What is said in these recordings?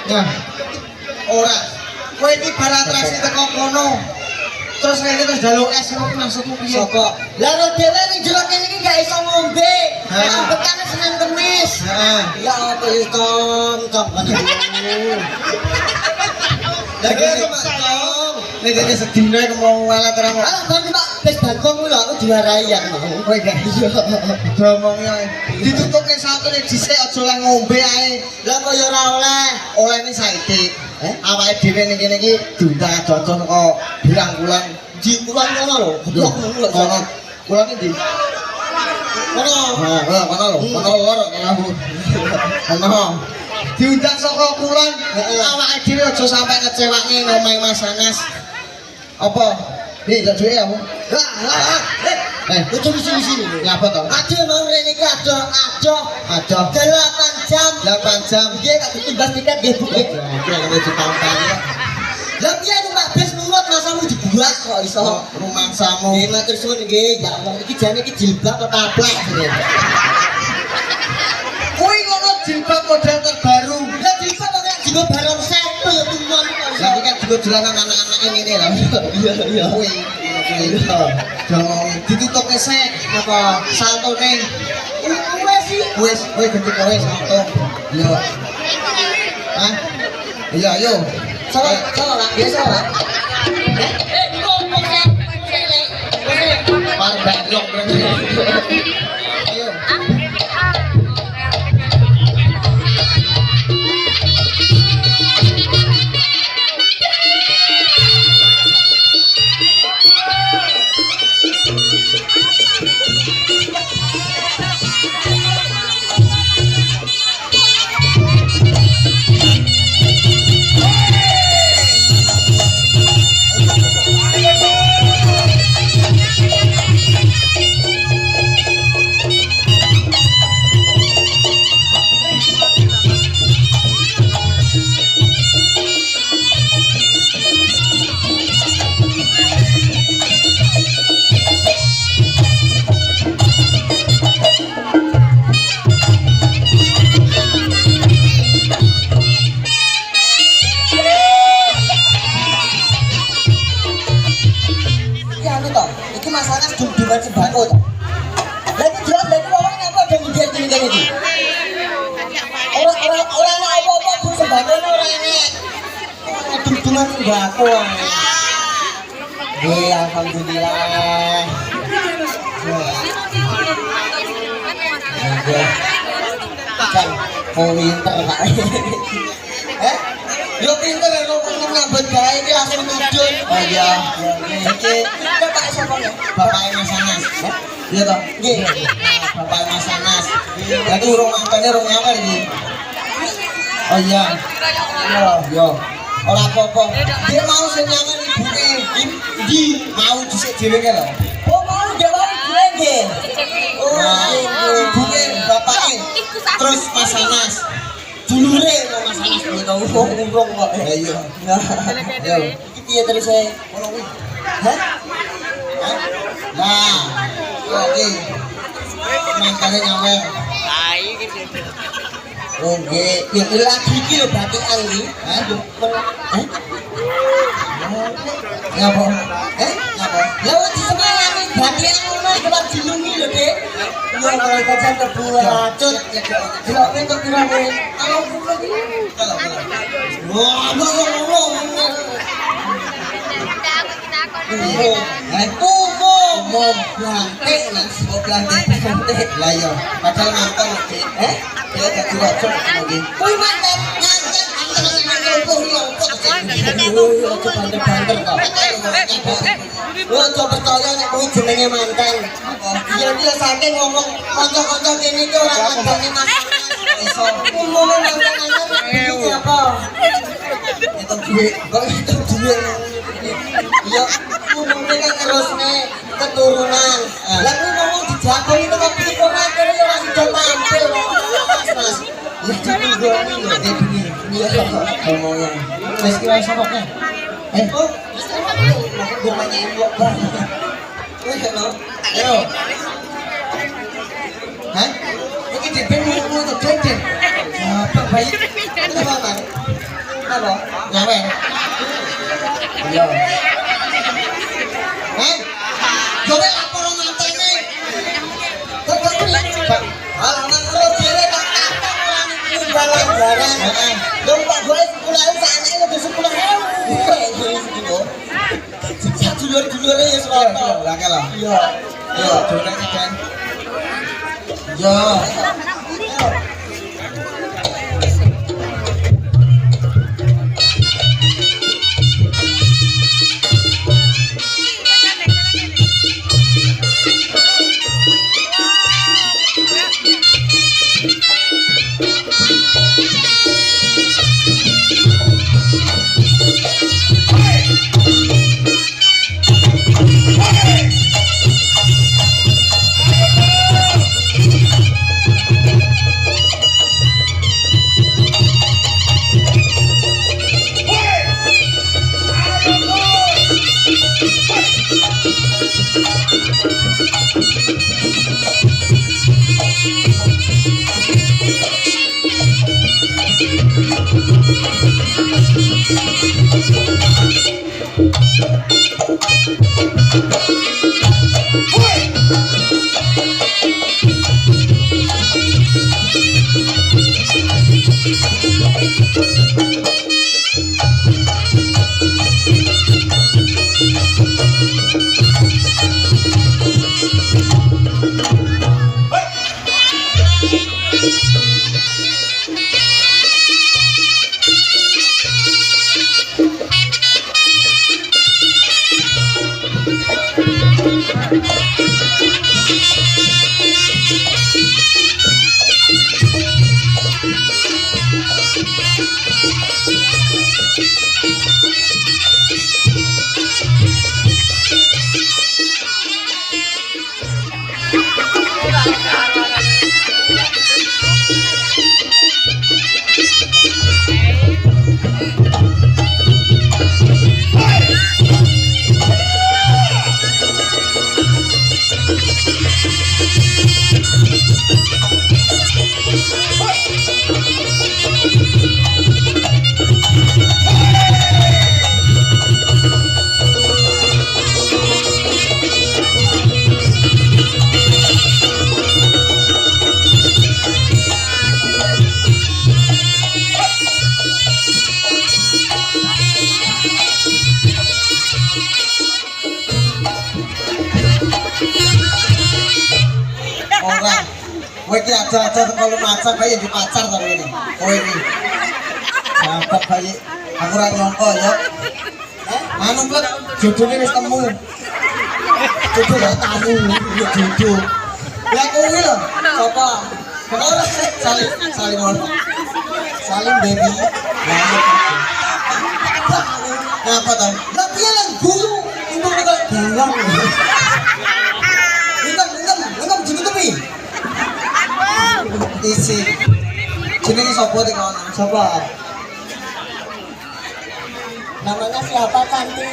Nah, ora. Kowe iki bar atraksi teko kono. Terus rene terus jaluk es ngono maksudmu piye? Sapa? Lah ro dhewe ning jero kene iki gak iso ngombe. Ambek kan Senin Kemis. Heeh. Ya apa iki tom kan. Lah kene Tom. Nek kene sedina iku mau walat ora mau. Ah, kan Pak, wis bangkong lho aku diwarai ya mau. Kowe gak iya. Ngomongnya ditutupne satune dhisik aja lah ngombe ae. Lah kok ya ora oleh. Olehne saiki. Awake dhewe ning kene iki diundang adoh kok birang-bulan. Di kulon kono lho. Goblok ngono lho. Kono. Kulon iki. Kono. Heeh, kono lho. Kono lor kono. Kono. Diundang saka kulon. Awake dhewe aja sampe ngecewake ngomahe Mas Anas. Apa? Nih, gak duwe aku. Lah, itu di sini. Ngapa to? Aduh mau rene iki adoh. Adoh. 8 jam. 8 jam. Nggih gak ditimbas tiket nggih Bu. Oke, kene ditampani. Lah piye itu Pak Bes nurut masamu dibuat kok iso. Rumangsamu. Nggih matur suwun nggih. Ya Allah iki jane iki jilbab apa taplak jane. Kuwi ngono jilbab model terbaru. Lah jilbab kok gak jilbab barongsai to ya tumon kok. Tapi kan juga jalanan anak-anak ini nih lah. Iya. Kuwi. Jangan ditutupnya sek. Apa? Salto nih. Wes sih. Wes ganti kowe salto. Iya. Hah? Iya, ayo. Salah lah, biasa lah. Par baglok berarti. Ayo. Dungan sembako to. Lah iki jelas lha iki wong apa ada ngendi kene iki. Ora apa-apa Bu sembako ora enek. Dungan sembako ae. Nggih alhamdulillah. Nggih. Kan pinter Pak. Yo pinter lho nyambut gawe iki langsung mudhun. Oh iya. Iki bapak sapa ya? Bapake Mas Anas. Iya toh? Nggih. Bapak Mas Anas. Berarti urung mangkane urung nyampe iki. Oh iya. Yo. Ora apa-apa. Dia mau sing nyangen ibuke. Ndi mau dhisik dhewe ke lho. Oh mau jawab gue nggih. Oh Ibuke bapake. Terus Mas Anas. Dulure kok Mas Anas ngono urung kok. Ya iya. Yo. Iki piye terus e? Ngono kuwi. Hah? Nah. Oke. Mangkane nyampe. Oh nggih, ya lagi iki lho batikan iki. Hah? Hah? Ngapa? Ngapa? Ya wis disemayani batikan ngono kebak dilungi lho, Dik. Ya kalau kacan kebuat racun. Delok entuk pirane. Kalau kulo iki. Wah, ngomong. Umum blantik mas, blantik. Lah iya, padahal manteng Dik. Ya dadi racun iki. Kuwi manten, nyanten Banter-banter kok. Ojo percaya nek kuwi jenenge manten. Iya dia saking ngomong kanca-kanca kene iki ora kandhane Mas. Iso umume manten-manten iki apa? Itu duit, kok itu duit. Iya, umume kan terusne keturunan. Lah kuwi ngomong dijago itu kok pikiran kene ora sida mampir. Mas. Ya jadi goni lho iki. Iya, ngomongnya. Wis kira sapa kan? Oh, gue nanyain lu. Ayo. Hah? Iki dhewe mau tuh deden. Apa bayi? Apa, Bang? Apa? Nyawer. Iya. Jowe lapor mantene. Kok kuwi? Alaman terus dhewe tak takon lan tinggalan barang. Lho Pak gue 10.000 sakne lebih 10.000. Dulur-dulure ya serono. Lah kala. Iya. Iya, jowe kan. Yo. Orang, kowe iki aja-aja teko lumaca bae di pacar to ini. Kowe iki. Sampet bae. Aku ora nyangka ya. Anu plek jodone wis temu. Jodoh ya tamu, ya jodoh. Lah kowe lho, sapa? Ora salim salim ora. Salim baby. Ngapa to? Lah piye lan guru? Ibu kok buang. Ngom jenenge piye? Isi. Jenenge sapa iki kono? Sapa? Namanya siapa cantik?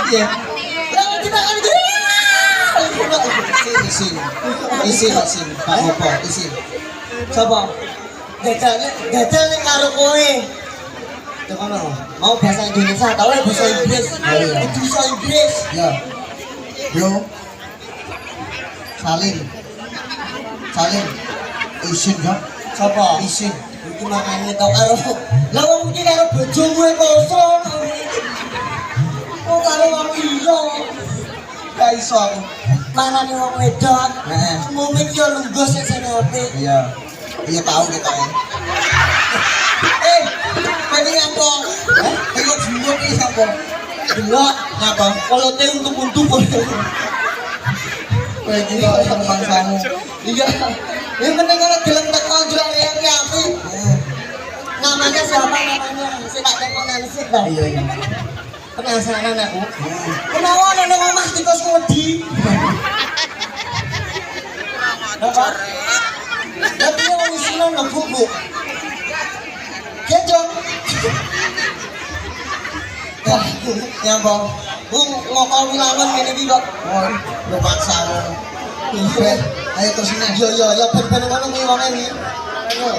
Iya. Jangan kita kan Isin. Pak Opo, isin. Sapa? Gajal ning karo kowe. Tekono. Mau bahasa Indonesia atau bahasa Inggris? Iya. Itu bahasa Inggris. Ya. Yo. Salim. Isin ya. Sapa? Isin. Iki makane tau karo. Lah wong iki karo bojomu kosong. Kok karo wong liya. Gak iso aku. Manane wong wedok. Heeh. Mumit yo lunggos sing apik. Iya. Iya tahu kita ya. Ini apa? Tengok dulu ini apa? Delok Apa? kalau teh untuk Kayak gini orang bangsamu. iya. Yang penting kalau gelem teko jual yang apik. Namanya siapa namanya? Saya tak tekonan sih dah. Iya. Penasaran aku. Kenapa nenek omah tikus wedi? Apa? Tapi yang isinya ngebubuk. Kejong. Nyambung. ngokol wilangan ngene iki kok. Oh, lu maksa lo. Ben, ayo terus ini. Ya ben ngono kuwi wong iki. Ayo.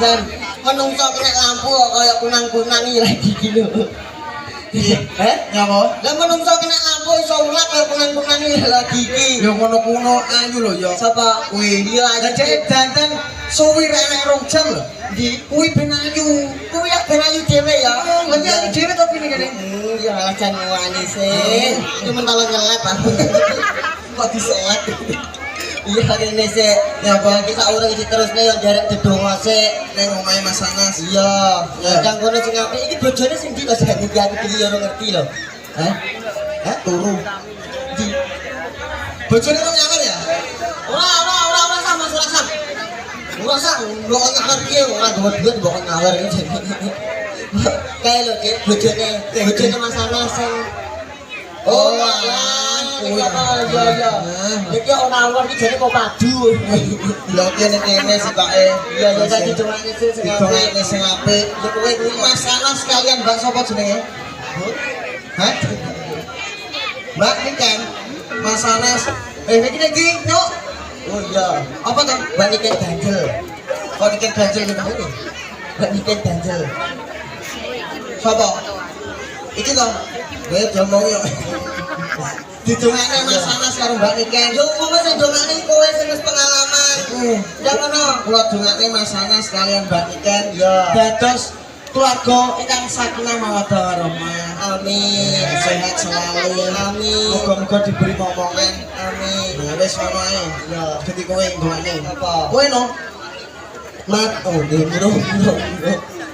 dandan menungso kena lampu kok kaya kunang-kunang iki lagi iki lho. Nyapa? Lah menungso kena lampu iso ulap kaya kunang-kunang iki lagi iki. Yo ngono-ngono ayu lho yo. Sapa? Kuwi. Iya aja Jadi dandan suwi rek nek 2 jam lho. di Kuwi ben ayu. kuwi ya ben ayu dhewe ya. Lah ya dhewe to pine kene. Ya alasan wani sih. Cuma kalau ngelap aku. Kok diselek. Iya kene sih. Ya apa kita urung iki terus nih yang jarak dedonga sik Ning omahe Mas Anas. iya yang kono sing apik iki bojone sing ndi kok sak iki aku iki ora ngerti lho. Hah? Hah? Turu. Di Bojone kok nyamar ya? ora sama surasa. Ora sak mbok nyawer piye ora duwe-duwe mbok nyawer iki. Kae lho Dik, bojone Mas Anas sing Oh, alah, kuwi. iya. Iki ana awon iki jane kok padu. Lho kene kene sipake. Iya ya tadi dongane sih sing apik. Dongane sing apik. Ya kowe kuwi Mas Anas kalian Mbak sapa jenenge? Hah? Mbak ini kan Mas Anas. Iki nyok. Oh iya. Apa tuh? Mbak Niken ganjel. Kok dikit ganjel gitu ini? Mbak Niken ganjel. Sapa? Iki to. Kowe ngomong yo. Didongane Mas Anas karo Mbak Niken. Yo ngomong sing dongane kowe sing wis pengalaman. Ya ngono. Kula dongane Mas Anas kalian Mbak Niken Ya. dados keluarga ingkang sakinah mawaddah warahmah. Amin. Sehat selalu. Amin. Muga-muga diberi momongan. Amin. Nah, wis ngono ae. Ya. Dadi kowe ndongane. Apa? Kowe no. Mat oh bro.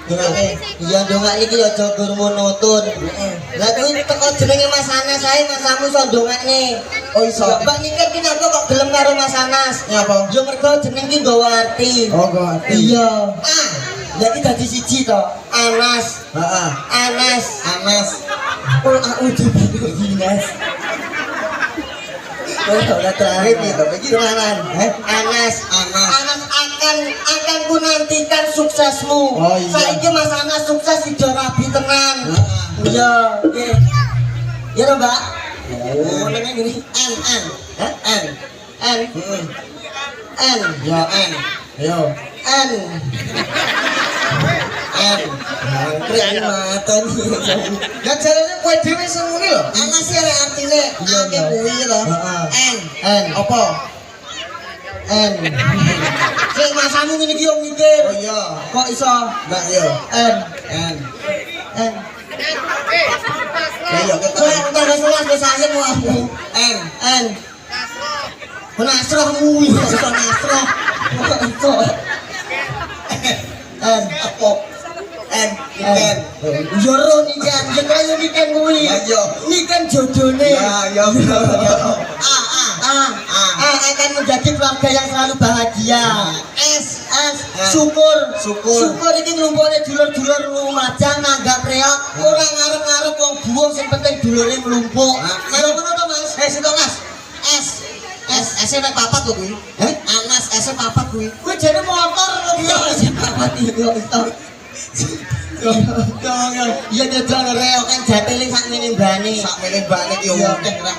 Dongane. Iya dongane iki aja gur monoton. Lah kuwi teko jenenge Mas Anas ae masamu iso dongane. Oh iso. Mbak Niken ki napa kok gelem karo Mas Anas? Nyapa? Yo mergo jeneng ki nggawa arti. Oh, nggawa arti. Iya. Jadi dadi siji to. Anas. Heeh. Anas. Anas. Oh, aku Dinas. Oh, ora terakhir gitu. Begitu Anas. Anas akan ku nantikan suksesmu. Oh, iya. Saiki Mas Anas sukses di Rabi tenan. Heeh. Iya, oke. Ya toh, Mbak. Oh, namanya gini. N. Heeh. N. Yo N. Yo. N. Keren matan. Ya jarene kowe dhewe sing muni lho. Anas sih ada artinya. Ake kuwi lho. Heeh. N. Apa? N. Sing masamu ngene iki yo mikir. Oh iya. Kok iso? Mbak yo. N. N. N. Ya yo Kowe ketok. entar wis luas wis ayem aku. N. N. Nasrohmu iso nasroh. Iso. N. Apa? N. Niken. Yo ro niken, yo kaya niken kuwi. Ya yo. Niken jodone. Ya yo. Akan menjadi keluarga yang selalu bahagia. S syukur. Syukur. Iki nglumpukne dulur-dulur Lumajang nanggap reok. Ora ngarep-ngarep wong buwung sing penting dulure mlumpuk. Kaya ngono to, Mas? Sito Mas. S mek papat lho kuwi. Anas S papat kuwi. Kuwi jane motor kok iya S papat iki kok iso. Iya jajal reok kan jateling sak mene mbane. Sak mene mbane ki yo akeh ra.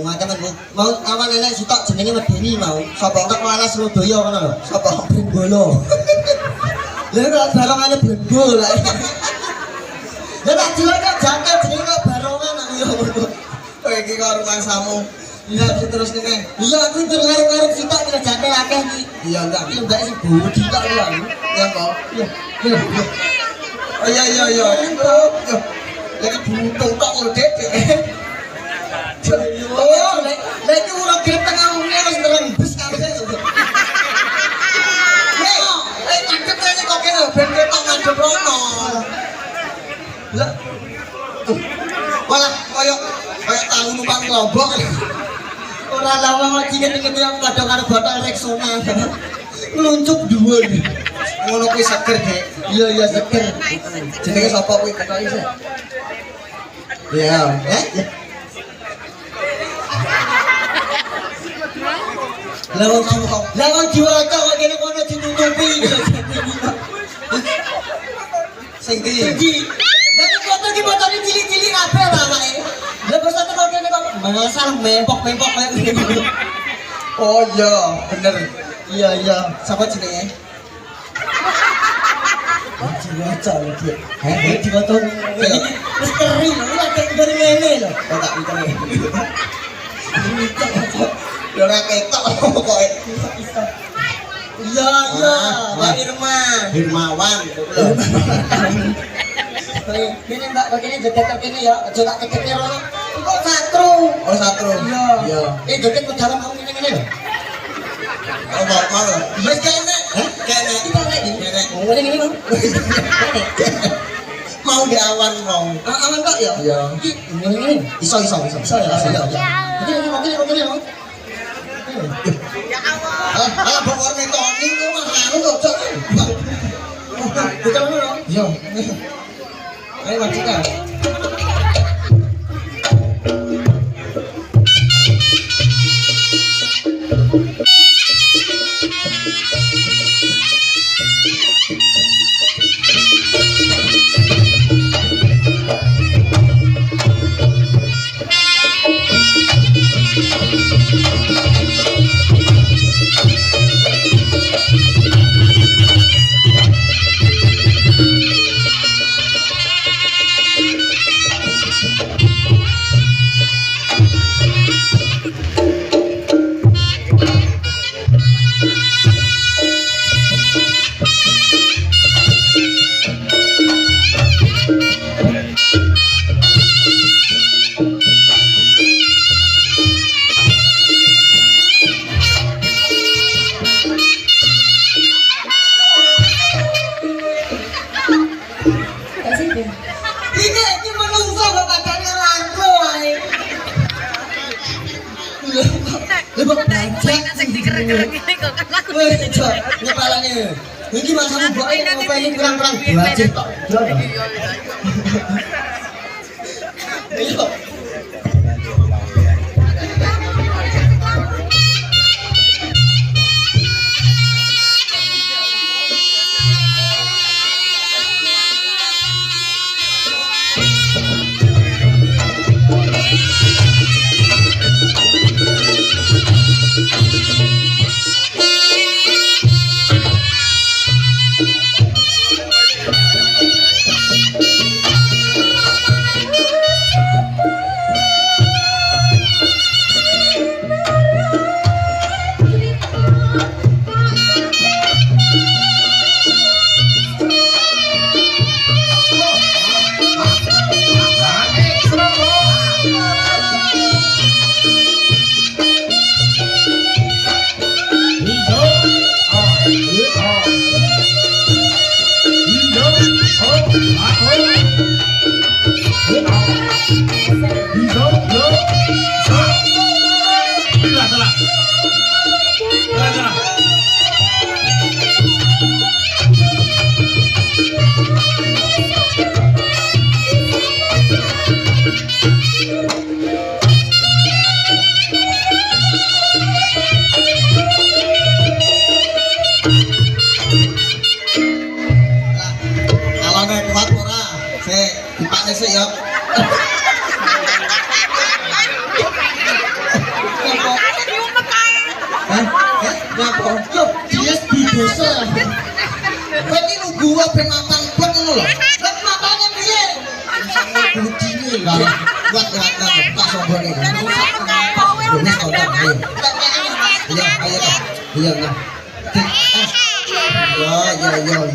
Macam mau awan nenek sitok jenenge medeni mau. Sapa entek laras Lodaya ngono lho. Sapa Brenggolo. Lha kok barongane Brenggo lha. Lah tak jelek kok jangkel jenenge kok barongan aku yo ngono. Kowe iki karo mangsamu. Iya terus nih. Iya aku tur ngarep-ngarep sitok kira jangkel akeh iki. Iya enggak. Iki mbak sing bodi kok lho. Ya kok. Iya. Oh iya. Lagi butuh tok lho Dek. Oh, lha iki ora grep tengah umumnya wis ngerembes kabeh. Cakep aja kok kene ben ketok ngadep rono. Lah Malah koyo tahu numpang kelompok. ora lawang lagi ngene-ngene yang kadang karo botol Rexona. Ngeluncuk dhuwur. Ngono kuwi seger, Dek. Iya seger. Jenenge sapa kuwi ketoki sih? Iya. Lawang diwaca kok kene kono ditutupi. Sing ndi? Jadi, nek foto ki botone cilik-cilik kabeh lah awake. Lah bos kok kene kok masal mempok-mempok kayak ngene. Oh iya, bener. Iya, siapa jenenge? diwaca lho, Dik. Diwaca misteri lho, lagi dari ngene lho. Oh tak pinter. Yo ora ketok pokoke. Iya, iya, Mbak Irma. Hirmawan. Ini Mbak, begini joget begini ya, aja tak kecekir lho. Kok satru? Oh satru. Iya. Iya. Joget pedalam mau ngene-ngene lho. Oh mau. Wis kene. Kene. Kene. Oh, ngene mau. Mau di awan mau. Aman Pak ya? Iya. Ngene-ngene. Iso Iso ya. Begini mau. Ah, pokoknya Tony itu mah anu kok, Cok. Kita mana? Iya. Ayo majikan. Ini menungso kok kadane rangko ae. Lebok banyak sing dikerek-kerek ini kok kan lagu Wih, Cok, nyepalane. Iki masamu boke ngopeni kurang-kurang budget tok. Iya. Alane kuat ora? Sik, dipake sik ya. Hah? Ngapa? Loh, dia di desa. Kowe iki nunggu wae ben mapan blek ngono lho. Lah matane piye? Butine lah. Kuat tak sombone. Wis tonton ayo. Iya, ayo. Iya, nah. Ya. Alon.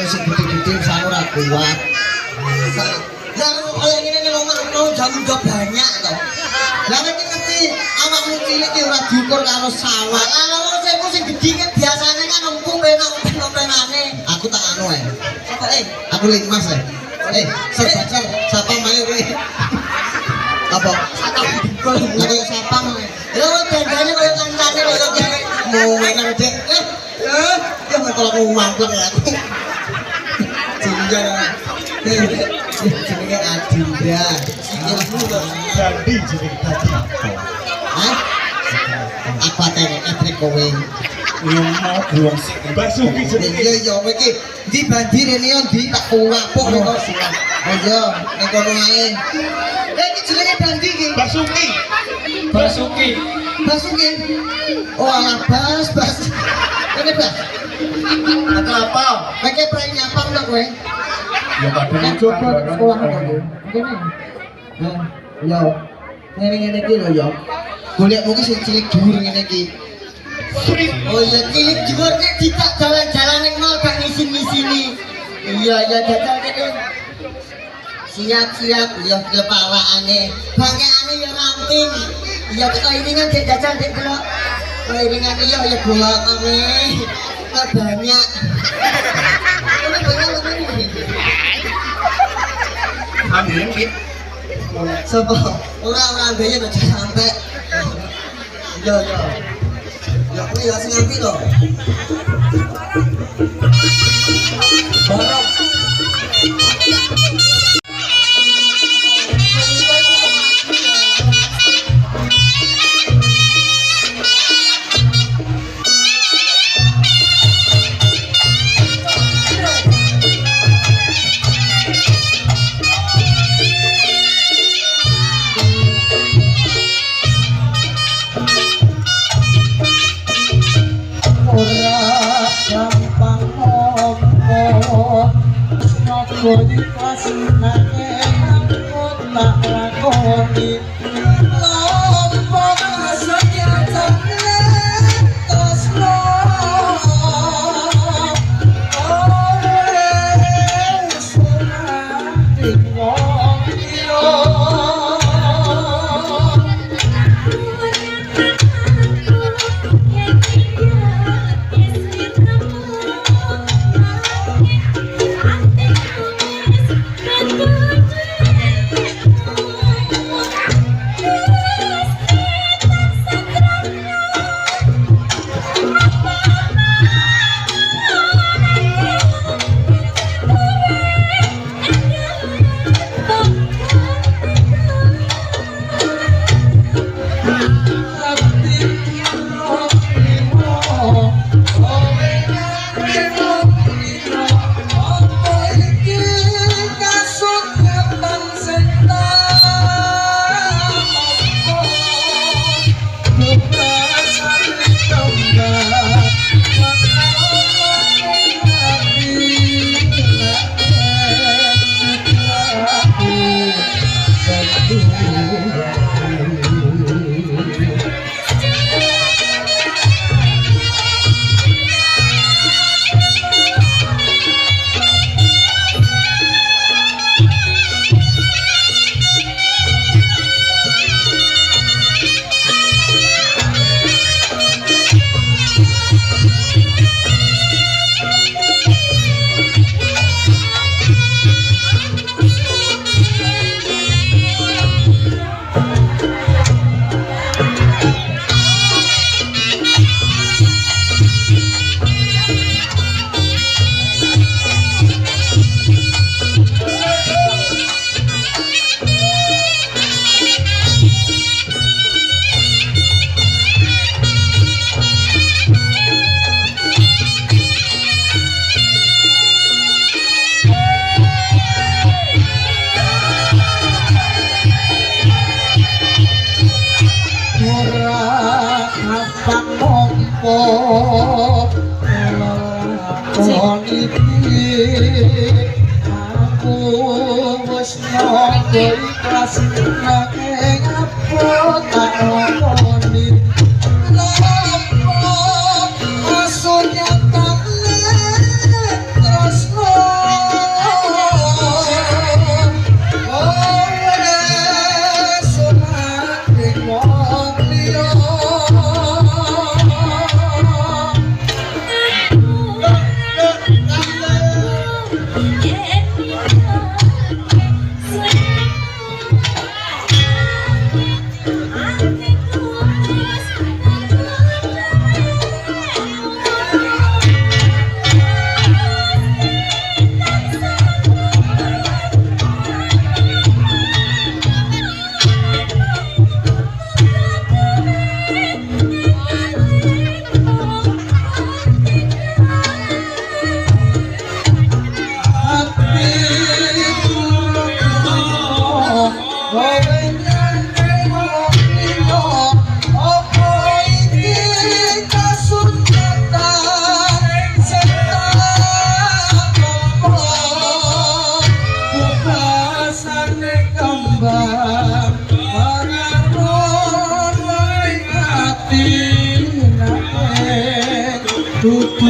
Sing gede-gede saya ora kuat. Lah kayak gini nih mau jamu udah banyak toh. Lah nek ngerti syukur karo sawah. Kalau saya musik gede kan biasanya kan empuk penak-penane. Aku tak anu ya. Apa Aku limas ya. Sebacar sapang mayu kowe. Apa? Aku sapang. Lho dandane koyo kancane koyo cewek. Mau enak dek. Ya kalau mau mamplek ya aku. Jinja. Jenenge Adinda. Jadi jadi tadi Hah? Apa teh kowe? mau belum sih Mbak Suki jenenge. Iya iya kowe iki ndi bandire ne ndi tak kuwapuk kok. Oh iya, nek kono ae. Iki jenenge bandi iki. Mbak Suki. Basuki. Oh alah bas. Kene bas. Ada apa? Pakai prai nyapang lho kowe. Ya kadang Nek coba sekolah kok. Kene. Nah, yo. Ngene iki lho yo. Golekmu ki sing cilik dhuwur ngene iki. Oh iya cilik dhuwur nek ditak jalan-jalan ning mall gak ngisin-ngisini. Iya jajal kene. Siap-siap ya kepawakane. Bangkeane ya ramping. Iya kok iringan dek jajal dek delok. Kok iringan iya ya golokane. Kok banyak. Amin. Sopo? Ora mbene aja sampe. Yo. Ya kuwi ya sing apik to. Barang. Bodi pasunake angkut tak lakoni lompok asya jane tresno ore sunati wong liya aku wis nyangka ikhlas nang apa tak lakoni maksudnya tresno ora sunat wong liya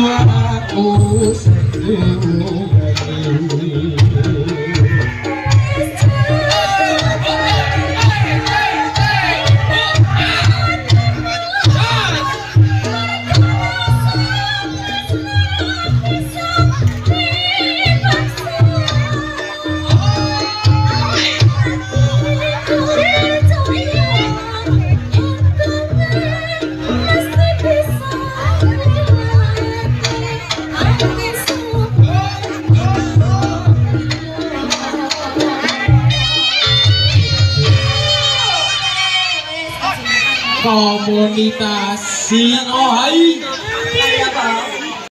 aku sentuh komunitas Singohai